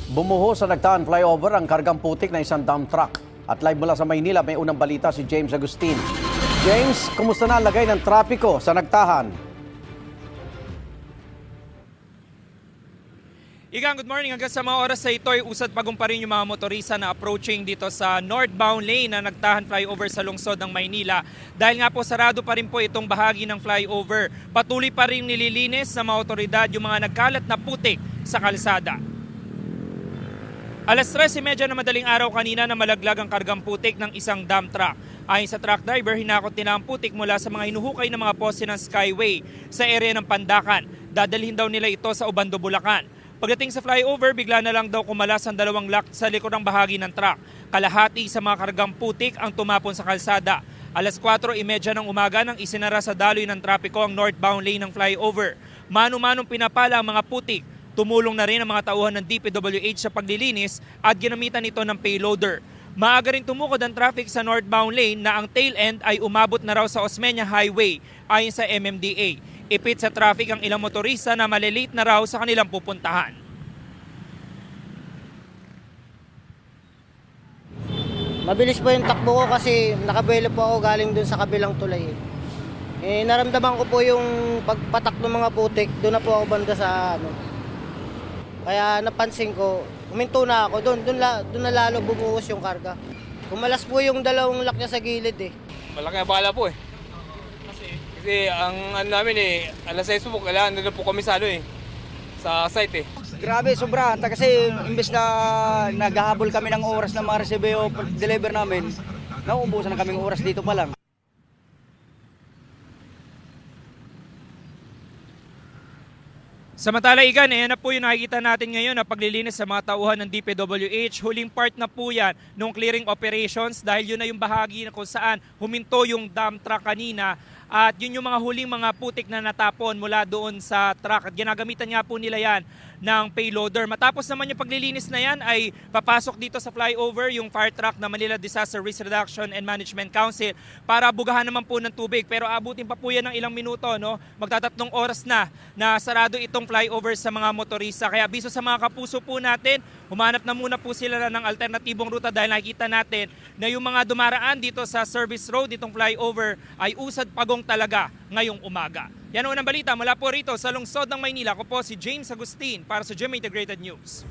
Bumuho sa Nagtaan flyover ang kargang putik na isang dump truck. At live mula sa Maynila, may unang balita si James Agustin. James, kumusta na lagay ng trapiko sa Nagtahan? Igang, good morning. Hanggang sa mga oras sa ito ay usad pagong pa rin yung mga motorista na approaching dito sa northbound lane na Nagtahan flyover sa lungsod ng Maynila. Dahil nga po sarado pa rin po itong bahagi ng flyover. Patuloy pa rin nililinis sa mga otoridad yung mga nagkalat na putik sa kalsada. Alas 3:30 na madaling araw kanina na malaglag ang kargang putik ng isang dump truck. Ayon sa truck driver, hinakot nila ang putik mula sa mga hinuhukay ng mga poste ng Skyway sa area ng Pandakan. Dadalhin daw nila ito sa Obando, Bulacan. Pagdating sa flyover, bigla na lang daw kumalas ang dalawang lock sa likod ng bahagi ng truck. Kalahati sa mga kargang putik ang tumapon sa kalsada. Alas 4:30 ng umaga nang isinara sa daloy ng trapiko ang northbound lane ng flyover. Mano-manong pinapala ang mga putik. Tumulong na rin ang mga tauhan ng DPWH sa paglilinis at ginamitan ito ng payloader. Maaga rin tumukod ang traffic sa northbound lane na ang tail end ay umabot na raw sa Osmeña Highway ayon sa MMDA. Ipit sa traffic ang ilang motorista na malilate na raw sa kanilang pupuntahan. Mabilis po yung takbo ko kasi nakabuelo po ako galing dun sa kabilang tulay. Naramdaman ko po yung pagpatak ng mga putik, doon na po ako banda sa Kaya napansin ko, huminto na ako doon na lalo bumuhos yung karga. Kumalas po yung dalawang lock niya sa gilid eh. Malaki ang bala po eh. Kasi ang ano namin alas 6 po, kailangan na po kami sa sa site eh. Grabe, sobra. Kasi imbes na naghahabol kami ng oras ng mga resibo deliver namin, nauubusan na kaming oras dito pa lang. Samantala, Igan, ayan na po yung nakikita natin ngayon na paglilinis sa mga tauhan ng DPWH. Huling part na po yan nung clearing operations dahil yun na yung bahagi na kung saan huminto yung dump truck kanina. At yun yung mga huling mga putik na natapon mula doon sa truck. At ginagamitan nga po nila yan ng payloader. Matapos naman yung paglilinis na yan ay papasok dito sa flyover yung fire truck na Manila Disaster Risk Reduction and Management Council para bugahan naman po ng tubig. Pero abutin pa po yan ng ilang minuto. No? Magtatatlong oras na sarado itong flyover sa mga motorista. Kaya abiso sa mga kapuso po natin, humanap na muna po sila ng alternatibong ruta dahil nakikita natin na yung mga dumaraan dito sa service road, itong flyover, ay usad pagong talaga ngayong umaga. Yan ang unang balita mula po rito sa lungsod ng Maynila. Ako po si James Agustin para sa GMA Integrated News.